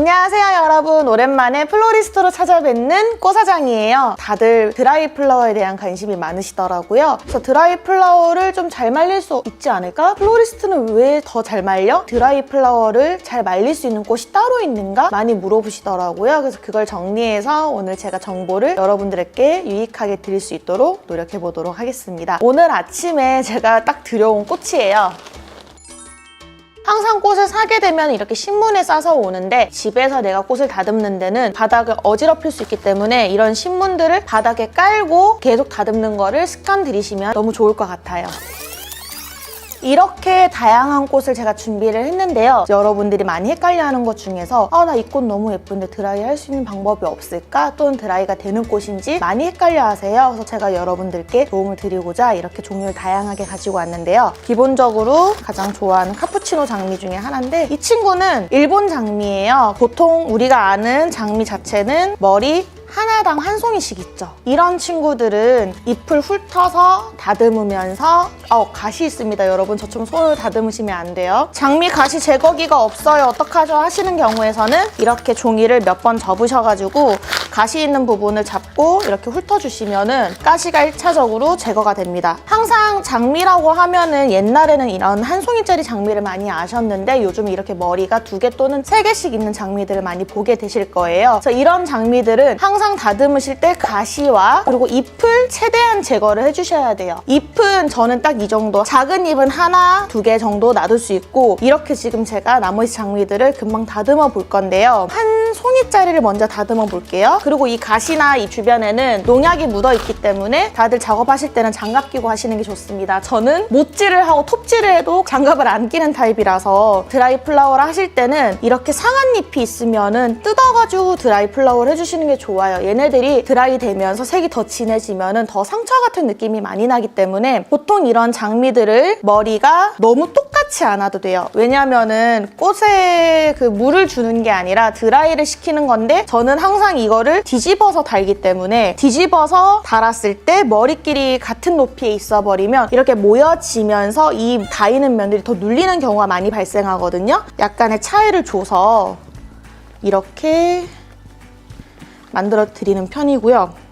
안녕하세요 여러분, 오랜만에 플로리스트로 찾아뵙는 꼬사장이에요. 다들 드라이 플라워에 대한 관심이 많으시더라고요. 그래서 드라이 플라워를 좀 잘 말릴 수 있지 않을까? 플로리스트는 왜 더 잘 말려? 드라이 플라워를 잘 말릴 수 있는 꽃이 따로 있는가? 많이 물어보시더라고요. 그래서 그걸 정리해서 오늘 제가 정보를 여러분들에게 유익하게 드릴 수 있도록 노력해 보도록 하겠습니다. 오늘 아침에 제가 딱 들여온 꽃이에요. 항상 꽃을 사게 되면 이렇게 신문에 싸서 오는데 집에서 내가 꽃을 다듬는 데는 바닥을 어지럽힐 수 있기 때문에 이런 신문들을 바닥에 깔고 계속 다듬는 거를 습관 들이시면 너무 좋을 것 같아요. 이렇게 다양한 꽃을 제가 준비를 했는데요. 여러분들이 많이 헷갈려하는 것 중에서 나 이 꽃 너무 예쁜데 드라이 할 수 있는 방법이 없을까? 또는 드라이가 되는 꽃인지 많이 헷갈려 하세요. 그래서 제가 여러분들께 도움을 드리고자 이렇게 종류를 다양하게 가지고 왔는데요. 기본적으로 가장 좋아하는 카푸치노 장미 중에 하나인데 이 친구는 일본 장미예요. 보통 우리가 아는 장미 자체는 머리 하나당 한 송이씩 있죠. 이런 친구들은 잎을 훑어서 다듬으면서 가시 있습니다. 여러분 저처럼 손으로 다듬으시면 안 돼요. 장미 가시 제거기가 없어요. 어떡하죠? 하시는 경우에서는 이렇게 종이를 몇 번 접으셔가지고 가시 있는 부분을 잡고 이렇게 훑어주시면은 가시가 1차적으로 제거가 됩니다. 항상 장미라고 하면은 옛날에는 이런 한 송이짜리 장미를 많이 아셨는데 요즘 이렇게 머리가 2개 또는 3개씩 있는 장미들을 많이 보게 되실 거예요. 그래서 이런 장미들은 항상 다듬으실 때 가시와 그리고 잎을 최대한 제거를 해주셔야 돼요. 잎은 저는 딱 이 정도, 작은 잎은 하나, 2개 정도 놔둘 수 있고 이렇게 지금 제가 나머지 장미들을 금방 다듬어 볼 건데요. 한 송이짜리를 먼저 다듬어 볼게요. 그리고 이 가시나 이 주변에는 농약이 묻어 있기 때문에 다들 작업하실 때는 장갑 끼고 하시는 게 좋습니다. 저는 못질을 하고 톱질을 해도 장갑을 안 끼는 타입이라서 드라이 플라워를 하실 때는 이렇게 상한 잎이 있으면은 뜯어가지고 드라이 플라워를 해주시는 게 좋아요. 얘네들이 드라이 되면서 색이 더 진해지면은 더 상처 같은 느낌이 많이 나기 때문에 보통 이런 장미들을 머리가 너무 똑같이 않아도 돼요. 왜냐면은 꽃에 그 물을 주는 게 아니라 드라이를 시키는 건데 저는 항상 이거를 뒤집어서 달기 때문에 뒤집어서 달았을 때 머리끼리 같은 높이에 있어 버리면 이렇게 모여지면서 이 닿이는 면들이 더 눌리는 경우가 많이 발생하거든요. 약간의 차이를 줘서 이렇게 만들어 드리는 편이고요.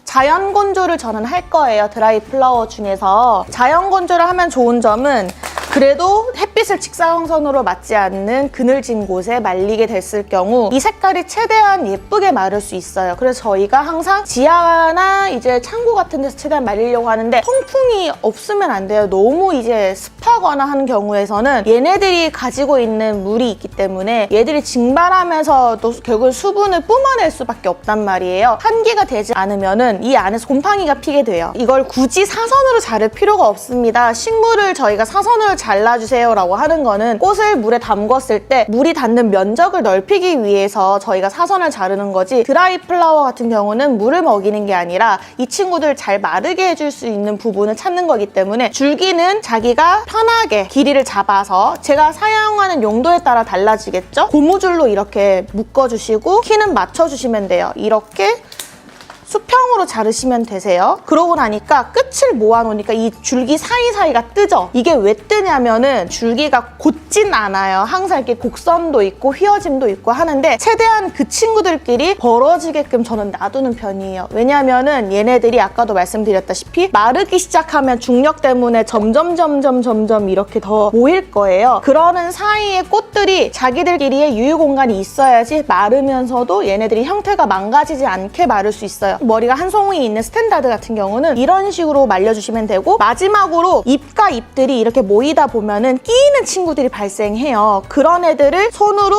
자연 건조를 저는 할 거예요. 드라이 플라워 중에서 자연 건조를 하면 좋은 점은 그래도 햇빛을 직사광선으로 맞지 않는 그늘진 곳에 말리게 됐을 경우 이 색깔이 최대한 예쁘게 마를 수 있어요. 그래서 저희가 항상 지하나 이제 창고 같은 데서 최대한 말리려고 하는데 통풍이 없으면 안 돼요. 너무 이제 습하거나 하는 경우에서는 얘네들이 가지고 있는 물이 있기 때문에 얘들이 증발하면서 또 결국 수분을 뿜어낼 수밖에 없단 말이에요. 환기가 되지 않으면은 이 안에서 곰팡이가 피게 돼요. 이걸 굳이 사선으로 자를 필요가 없습니다. 식물을 저희가 사선으로 잘라주세요 라고 하는 거는 꽃을 물에 담궜을 때 물이 닿는 면적을 넓히기 위해서 저희가 사선을 자르는 거지, 드라이 플라워 같은 경우는 물을 먹이는 게 아니라 이 친구들 잘 마르게 해줄 수 있는 부분을 찾는 거기 때문에 줄기는 자기가 편하게 길이를 잡아서 제가 사용하는 용도에 따라 달라지겠죠? 고무줄로 이렇게 묶어주시고 키는 맞춰주시면 돼요. 이렇게 수평으로 자르시면 되세요. 그러고 나니까 끝을 모아놓으니까 이 줄기 사이사이가 뜨죠? 이게 왜 뜨냐면은 줄기가 곧진 않아요. 항상 이렇게 곡선도 있고 휘어짐도 있고 하는데 최대한 그 친구들끼리 벌어지게끔 저는 놔두는 편이에요. 왜냐면은 얘네들이 아까도 말씀드렸다시피 마르기 시작하면 중력 때문에 점점 이렇게 더 모일 거예요. 그러는 사이에 꽃들이 자기들끼리의 유유 공간이 있어야지 마르면서도 얘네들이 형태가 망가지지 않게 마를 수 있어요. 머리가 한 송이 있는 스탠다드 같은 경우는 이런 식으로 말려주시면 되고, 마지막으로 잎과 잎들이 이렇게 모이다 보면은 끼이는 친구들이 발생해요. 그런 애들을 손으로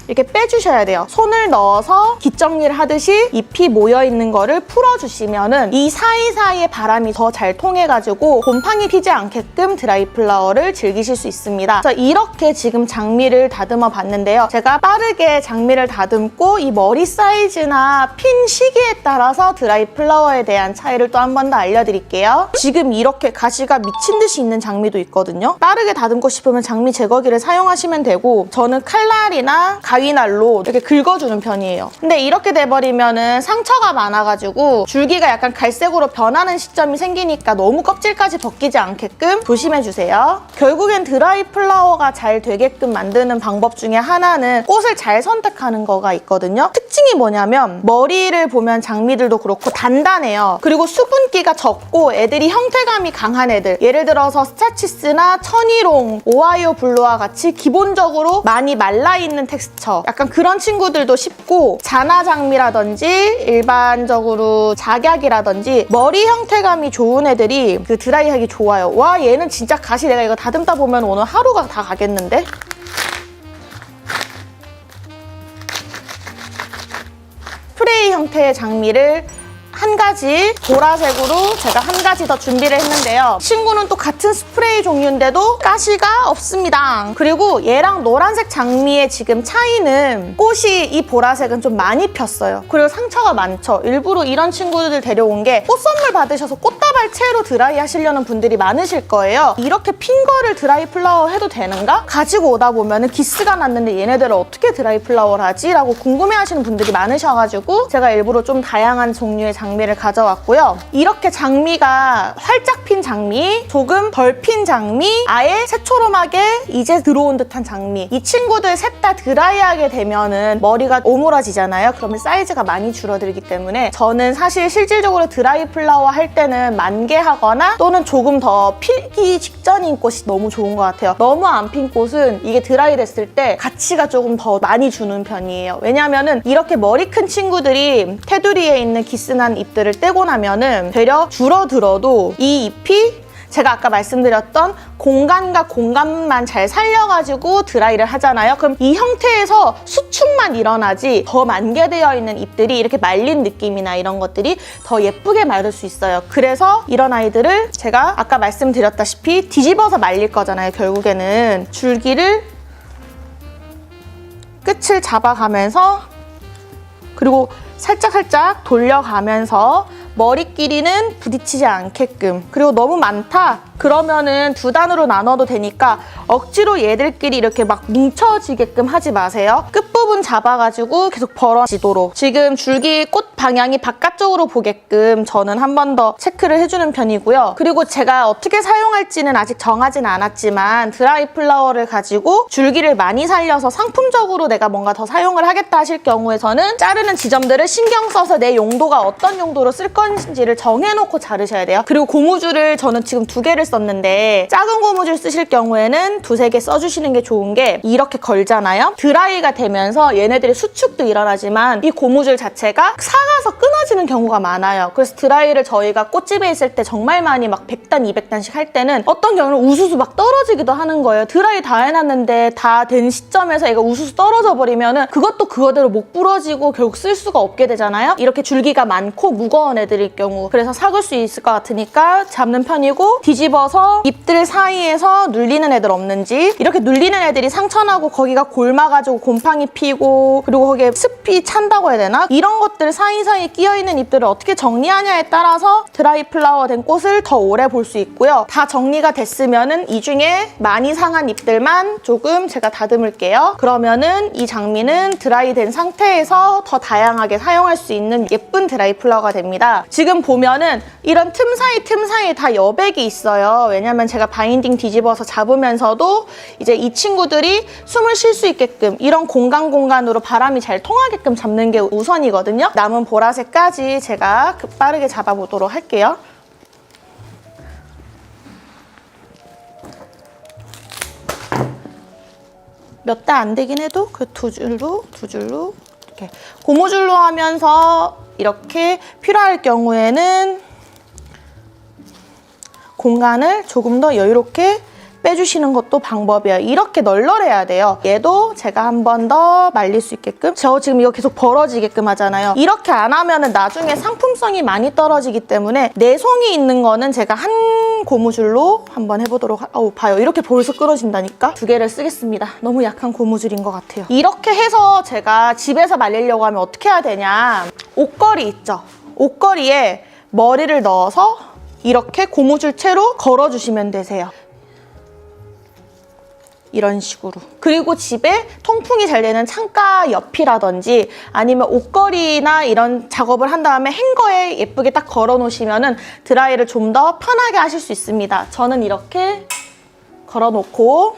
이렇게 빼주셔야 돼요. 손을 넣어서 깃정리를 하듯이 잎이 모여있는 거를 풀어주시면은 이 사이사이에 바람이 더 잘 통해가지고 곰팡이 피지 않게끔 드라이 플라워를 즐기실 수 있습니다. 그래서 이렇게 지금 장미를 다듬어 봤는데요. 제가 빠르게 장미를 다듬고 이 머리 사이즈나 핀 시기에 따라서 드라이 플라워에 대한 차이를 또 한 번 더 알려드릴게요. 지금 이렇게 가시가 미친 듯이 있는 장미도 있거든요. 빠르게 다듬고 싶으면 장미 제거기를 사용하시면 되고, 저는 칼날이나 가위날로 이렇게 긁어주는 편이에요. 근데 이렇게 돼버리면은 상처가 많아가지고 줄기가 약간 갈색으로 변하는 시점이 생기니까 너무 껍질까지 벗기지 않게끔 조심해주세요. 결국엔 드라이 플라워가 잘 되게끔 만드는 방법 중에 하나는 꽃을 잘 선택하는 거가 있거든요. 특징이 뭐냐면 머리를 보면 장미들도 그렇고 단단해요. 그리고 수분기가 적고 애들이 형태감이 강한 애들, 예를 들어서 스타치스나 천일홍, 오하이오 블루와 같이 기본적으로 많이 말라있는 텍스처, 약간 그런 친구들도 쉽고, 자나장미라든지 일반적으로 작약이라든지 머리 형태감이 좋은 애들이 그 드라이하기 좋아요. 와, 얘는 진짜 가시, 내가 이거 다듬다 보면 오늘 하루가 다 가겠는데? 스프레이 형태의 장미를 한 가지, 보라색으로 제가 한 가지 더 준비를 했는데요. 친구는 또 같은 스프레이 종류인데도 가시가 없습니다. 그리고 얘랑 노란색 장미의 지금 차이는 꽃이 이 보라색은 좀 많이 폈어요. 그리고 상처가 많죠. 일부러 이런 친구들 데려온 게 꽃 선물 받으셔서 꽃다발 채로 드라이 하시려는 분들이 많으실 거예요. 이렇게 핀 거를 드라이 플라워 해도 되는가? 가지고 오다 보면은 기스가 났는데 얘네들을 어떻게 드라이 플라워를 하지? 라고 궁금해하시는 분들이 많으셔가지고 제가 일부러 좀 다양한 종류의 장미를 가져왔고요. 이렇게 장미가 활짝 핀 장미, 조금 덜 핀 장미, 아예 새초롬하게 이제 들어온 듯한 장미, 이 친구들 셋 다 드라이하게 되면은 머리가 오므라지잖아요. 그러면 사이즈가 많이 줄어들기 때문에 저는 사실 실질적으로 드라이 플라워 할 때는 만개하거나 또는 조금 더 필기 직전인 꽃이 너무 좋은 것 같아요. 너무 안 핀 꽃은 이게 드라이 됐을 때 가치가 조금 더 많이 주는 편이에요. 왜냐면은 이렇게 머리 큰 친구들이 테두리에 있는 기스난 잎들을 떼고 나면은 되려 줄어들어도 이 잎이 제가 아까 말씀드렸던 공간과 공간만 잘 살려가지고 드라이를 하잖아요. 그럼 이 형태에서 수축만 일어나지 더 만개되어 있는 잎들이 이렇게 말린 느낌이나 이런 것들이 더 예쁘게 마를 수 있어요. 그래서 이런 아이들을 제가 아까 말씀드렸다시피 뒤집어서 말릴 거잖아요. 결국에는 줄기를 끝을 잡아가면서 그리고 살짝살짝 돌려가면서 머리 길이는 부딪히지 않게끔, 그리고 너무 많다 그러면은 두 단으로 나눠도 되니까 억지로 얘들끼리 이렇게 막 뭉쳐지게끔 하지 마세요. 끝부분 잡아가지고 계속 벌어지도록, 지금 줄기 꽃 방향이 바깥쪽으로 보게끔 저는 한 번 더 체크를 해주는 편이고요. 그리고 제가 어떻게 사용할지는 아직 정하진 않았지만 드라이 플라워를 가지고 줄기를 많이 살려서 상품적으로 내가 뭔가 더 사용을 하겠다 하실 경우에서는 자르는 지점들을 신경 써서 내 용도가 어떤 용도로 쓸 건지를 정해놓고 자르셔야 돼요. 그리고 고무줄을 저는 지금 2개를 썼는데 작은 고무줄 쓰실 경우에는 2-3개 써주시는 게 좋은 게, 이렇게 걸잖아요. 드라이가 되면서 얘네들의 수축도 일어나지만 이 고무줄 자체가 삭아서 끊어지는 경우가 많아요. 그래서 드라이를 저희가 꽃집에 있을 때 정말 많이 막 100단, 200단씩 할 때는 어떤 경우는 우수수 막 떨어지기도 하는 거예요. 드라이 다 해놨는데 다 된 시점에서 얘가 우수수 떨어져 버리면은 그것도 그거대로 못 부러지고 결국 쓸 수가 없게 되잖아요. 이렇게 줄기가 많고 무거운 애들일 경우, 그래서 삭을 수 있을 것 같으니까 잡는 편이고, 뒤집어서 잎들 사이에서 눌리는 애들 없는지, 이렇게 눌리는 애들이 상처나고 거기가 골마가지고 곰팡이 피고 그리고 거기에 습이 찬다고 해야 되나? 이런 것들 사이사이에 끼어있는 잎들을 어떻게 정리하냐에 따라서 드라이 플라워 된 꽃을 더 오래 볼 수 있고요. 다 정리가 됐으면은 이 중에 많이 상한 잎들만 조금 제가 다듬을게요. 그러면은 이 장미는 드라이 된 상태에서 더 다양하게 사용할 수 있는 예쁜 드라이 플라워가 됩니다. 지금 보면은 이런 틈 사이 다 여백이 있어요. 왜냐면 제가 바인딩 뒤집어서 잡으면서도 이제 이 친구들이 숨을 쉴 수 있게끔 이런 공간으로 바람이 잘 통하게끔 잡는 게 우선이거든요. 남은 보라색까지 제가 빠르게 잡아보도록 할게요. 몇 대 안 되긴 해도 그 2줄로 이렇게 고무줄로 하면서 이렇게 필요할 경우에는 공간을 조금 더 여유롭게 빼주시는 것도 방법이에요. 이렇게 널널해야 돼요. 얘도 제가 한 번 더 말릴 수 있게끔, 저 지금 이거 계속 벌어지게끔 하잖아요. 이렇게 안 하면 나중에 상품성이 많이 떨어지기 때문에 내송이 있는 거는 제가 한 고무줄로 한번 해보도록 봐요. 이렇게 벌써 끊어진다니까? 2개를 쓰겠습니다. 너무 약한 고무줄인 것 같아요. 이렇게 해서 제가 집에서 말리려고 하면 어떻게 해야 되냐, 옷걸이 있죠? 옷걸이에 머리를 넣어서 이렇게 고무줄 채로 걸어주시면 되세요. 이런 식으로. 그리고 집에 통풍이 잘 되는 창가 옆이라든지 아니면 옷걸이나 이런 작업을 한 다음에 행거에 예쁘게 딱 걸어 놓으시면은 드라이를 좀 더 편하게 하실 수 있습니다. 저는 이렇게 걸어 놓고,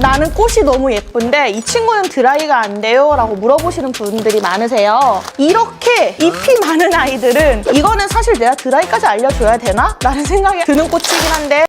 나는 꽃이 너무 예쁜데 이 친구는 드라이가 안 돼요? 라고 물어보시는 분들이 많으세요. 이렇게 잎이 많은 아이들은 이거는 사실 내가 드라이까지 알려줘야 되나? 라는 생각이 드는 꽃이긴 한데,